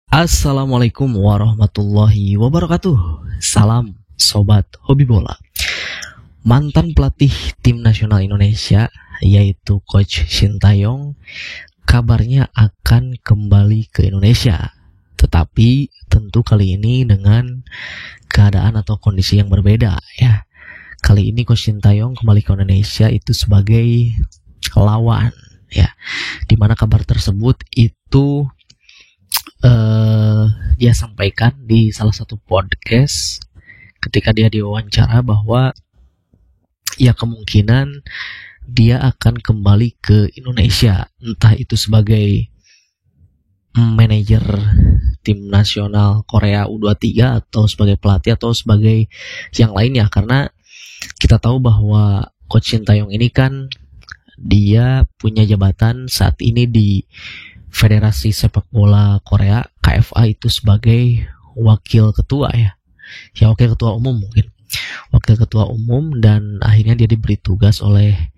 Assalamualaikum warahmatullahi wabarakatuh. Salam sobat hobi bola. Mantan pelatih tim nasional Indonesia yaitu Coach Sintayong kabarnya akan kembali ke Indonesia. Tetapi tentu kali ini dengan keadaan atau kondisi yang berbeda ya. Kali ini Coach Sintayong kembali ke Indonesia itu sebagai lawan ya. Dimana kabar tersebut itu dia sampaikan di salah satu podcast ketika dia diwawancara bahwa ya kemungkinan dia akan kembali ke Indonesia, entah itu sebagai manajer tim nasional Korea U23 atau sebagai pelatih atau sebagai yang lainnya, karena kita tahu bahwa Coach Sintayong ini kan dia punya jabatan saat ini di Federasi Sepak Bola Korea KFA itu sebagai wakil ketua ya wakil ketua umum mungkin wakil ketua umum, dan akhirnya dia diberi tugas oleh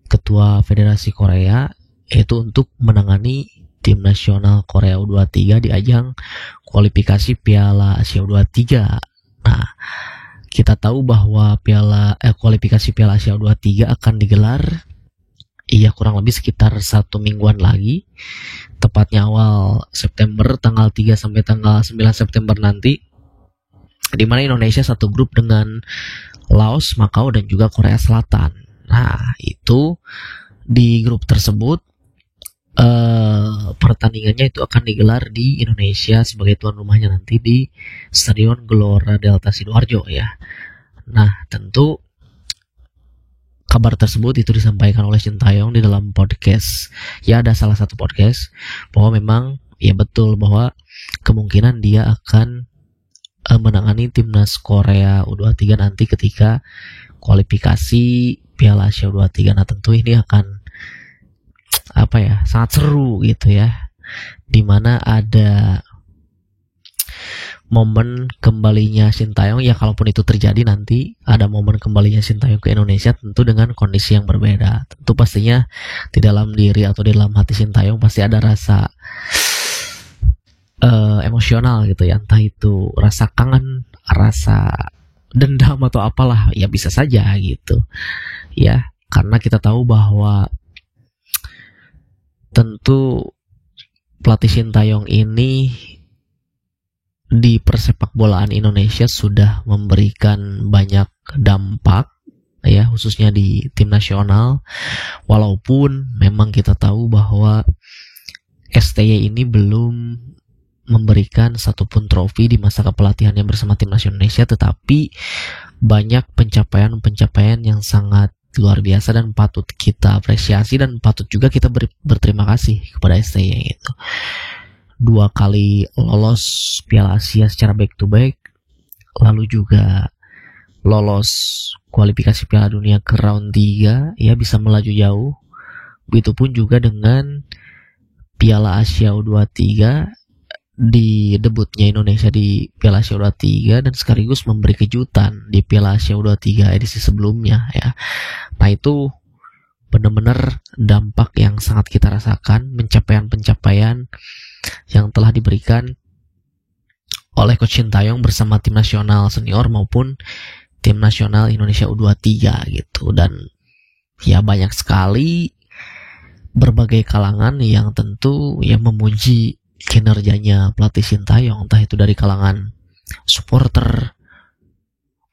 ketua Federasi Korea yaitu untuk menangani tim nasional Korea U23 di ajang kualifikasi Piala Asia U23. Nah, kita tahu bahwa kualifikasi Piala Asia U23 akan digelar kurang lebih sekitar 1 mingguan lagi, tepatnya awal September, tanggal 3 sampai tanggal 9 September nanti, di mana Indonesia satu grup dengan Laos, Makau, dan juga Korea Selatan. Nah, itu di grup tersebut pertandingannya itu akan digelar di Indonesia sebagai tuan rumahnya nanti di Stadion Gelora Delta Sidoarjo ya. Nah, tentu kabar tersebut itu disampaikan oleh Sintayong di dalam podcast. Ya, ada salah satu podcast bahwa memang ya betul bahwa kemungkinan dia akan menangani timnas Korea U23 nanti ketika kualifikasi Piala Asia U23. Nah, tentu ini akan sangat seru gitu ya. Dimana ada momen kembalinya Sintayong, ya kalaupun itu terjadi nanti ada momen kembalinya Sintayong ke Indonesia tentu dengan kondisi yang berbeda. Tentu pastinya di dalam diri atau di dalam hati Sintayong pasti ada rasa emosional gitu ya, entah itu rasa kangen, rasa dendam atau apalah, ya bisa saja gitu ya, karena kita tahu bahwa tentu pelatih Sintayong ini di persepak bolaan Indonesia sudah memberikan banyak dampak ya, khususnya di tim nasional, walaupun memang kita tahu bahwa STY ini belum memberikan satupun trofi di masa kepelatihannya bersama tim nasional Indonesia, tetapi banyak pencapaian yang sangat luar biasa dan patut kita apresiasi dan patut juga kita berterima kasih kepada STY itu. 2 kali lolos Piala Asia secara back to back, lalu juga lolos kualifikasi Piala Dunia ke round 3 ya, bisa melaju jauh. Begitupun juga dengan Piala Asia U23, di debutnya Indonesia di Piala Asia U23 dan sekaligus memberi kejutan di Piala Asia U23 edisi sebelumnya ya. Nah, itu benar-benar dampak yang sangat kita rasakan, pencapaian yang telah diberikan oleh Coach Sintayong bersama tim nasional senior maupun tim nasional Indonesia U23 gitu. Dan ya banyak sekali berbagai kalangan yang tentu yang memuji kinerjanya pelatih Sintayong, entah itu dari kalangan supporter,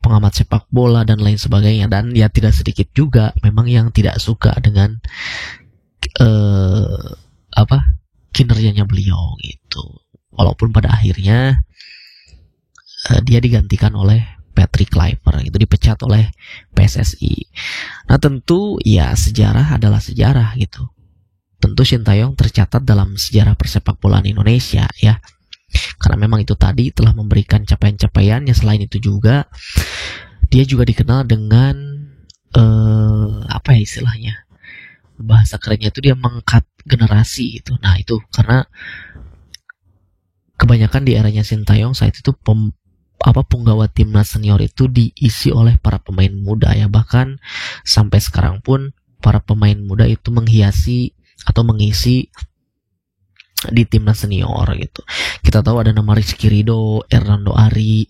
pengamat sepak bola dan lain sebagainya. Dan ya tidak sedikit juga memang yang tidak suka dengan kinerjanya beliau gitu. Walaupun pada akhirnya dia digantikan oleh Patrick Kluivert, itu dipecat oleh PSSI. Nah, tentu ya sejarah adalah sejarah gitu. Tentu Sintayong tercatat dalam sejarah persepak bolaan Indonesia ya. Karena memang itu tadi telah memberikan capaian-capaiannya. Selain itu juga dia juga dikenal dengan istilahnya, bahasa kerennya itu dia mengangkat generasi itu. Nah, itu karena kebanyakan di eranya Sintayong saat itu penggawa timnas senior itu diisi oleh para pemain muda ya. Bahkan sampai sekarang pun para pemain muda itu menghiasi atau mengisi di timnas senior gitu. Kita tahu ada nama Rizky Ridho, Hernando Ari,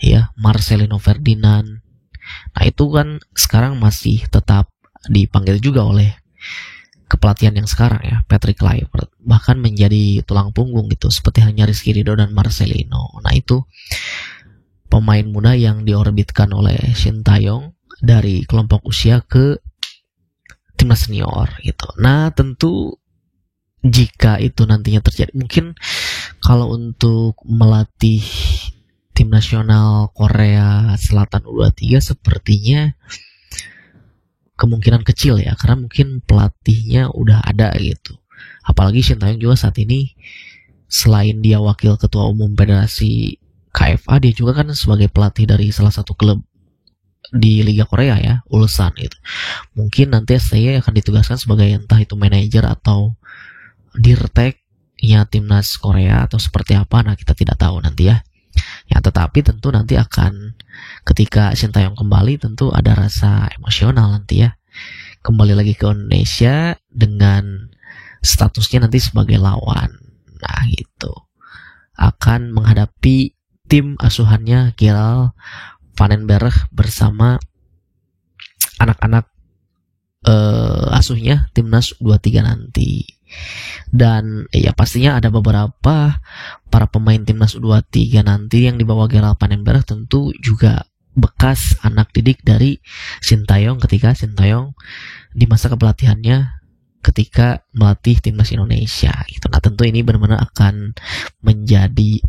ya, Marcelino Ferdinand. Nah itu kan sekarang masih tetap dipanggil juga oleh kepelatihan yang sekarang ya, Patrick Kluivert, bahkan menjadi tulang punggung gitu, seperti hanya Rizky Ridho dan Marcelino. Nah itu pemain muda yang diorbitkan oleh Sintayong dari kelompok usia ke timnas senior gitu. Nah tentu jika itu nantinya terjadi, mungkin kalau untuk melatih tim nasional Korea Selatan U23 sepertinya kemungkinan kecil ya, karena mungkin pelatihnya udah ada gitu. Apalagi Sintayong juga saat ini selain dia wakil ketua umum Federasi KFA, dia juga kan sebagai pelatih dari salah satu klub di Liga Korea ya, Ulsan gitu. Mungkin nanti STY akan ditugaskan sebagai entah itu manajer atau dirteknya timnas Korea atau seperti apa, nah kita tidak tahu nanti ya. Ya tetapi tentu nanti akan ketika Sintayong kembali tentu ada rasa emosional nanti ya, kembali lagi ke Indonesia dengan statusnya nanti sebagai lawan. Nah gitu, akan menghadapi tim asuhannya Gerald Vandenberg bersama anak-anak asuhnya timnas U23 nanti. Dan ya pastinya ada beberapa para pemain timnas U23 nanti yang dibawa Gerald Vandenberg tentu juga bekas anak didik dari Sintayong ketika Sintayong di masa kepelatihannya ketika melatih timnas Indonesia gitu. Nah tentu ini benar-benar akan menjadi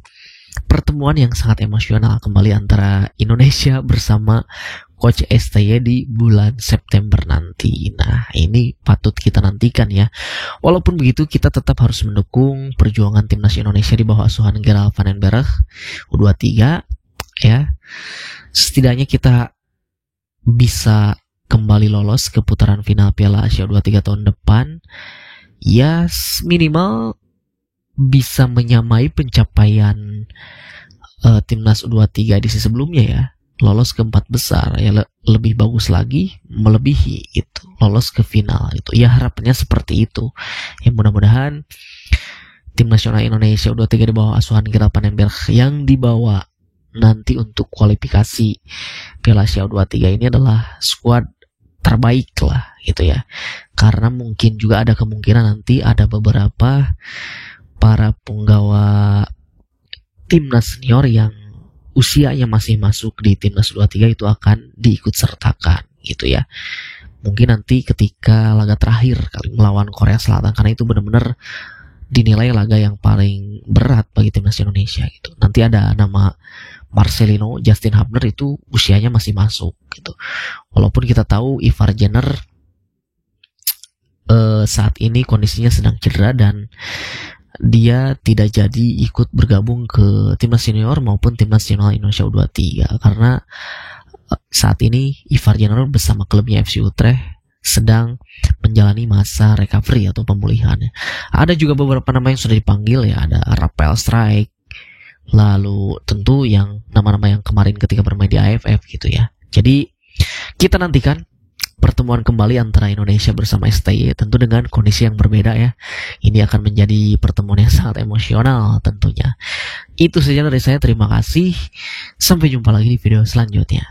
pertemuan yang sangat emosional kembali antara Indonesia bersama Coach STY di bulan September nanti. Nah ini patut kita nantikan ya. Walaupun begitu kita tetap harus mendukung perjuangan timnas Indonesia di bawah asuhan Gerald Vandenberg U23 ya. Setidaknya kita bisa kembali lolos ke putaran final Piala Asia U23 tahun depan. Ya minimal bisa menyamai pencapaian timnas U23 edisi sebelumnya ya, lolos ke 4 besar ya, lebih bagus lagi melebihi itu, lolos ke final itu ya, harapannya seperti itu ya. Mudah-mudahan tim nasional Indonesia U23 di bawah asuhan Gerald Vandenberg yang dibawa nanti untuk kualifikasi Piala Asia U23 ini adalah skuad terbaik lah gitu ya, karena mungkin juga ada kemungkinan nanti ada beberapa para penggawa timnas senior yang usianya masih masuk di timnas U23 itu akan diikut sertakan gitu ya. Mungkin nanti ketika laga terakhir kali melawan Korea Selatan, karena itu benar-benar dinilai laga yang paling berat bagi timnas Indonesia gitu. Nanti ada nama Marcelino, Justin Hubner itu usianya masih masuk gitu. Walaupun kita tahu Ivar Jenner saat ini kondisinya sedang cedera dan dia tidak jadi ikut bergabung ke timnas senior maupun timnas nasional Indonesia U23 karena saat ini Ivar Jenner bersama klubnya FC Utrecht sedang menjalani masa recovery atau pemulihan. Ada juga beberapa nama yang sudah dipanggil ya, ada Rafael Strijk, lalu tentu yang nama-nama yang kemarin ketika bermain di AFF gitu ya. Jadi kita nantikan pertemuan kembali antara Indonesia bersama STY, tentu dengan kondisi yang berbeda ya. Ini akan menjadi pertemuan yang sangat emosional tentunya. Itu saja dari saya, terima kasih. Sampai jumpa lagi di video selanjutnya.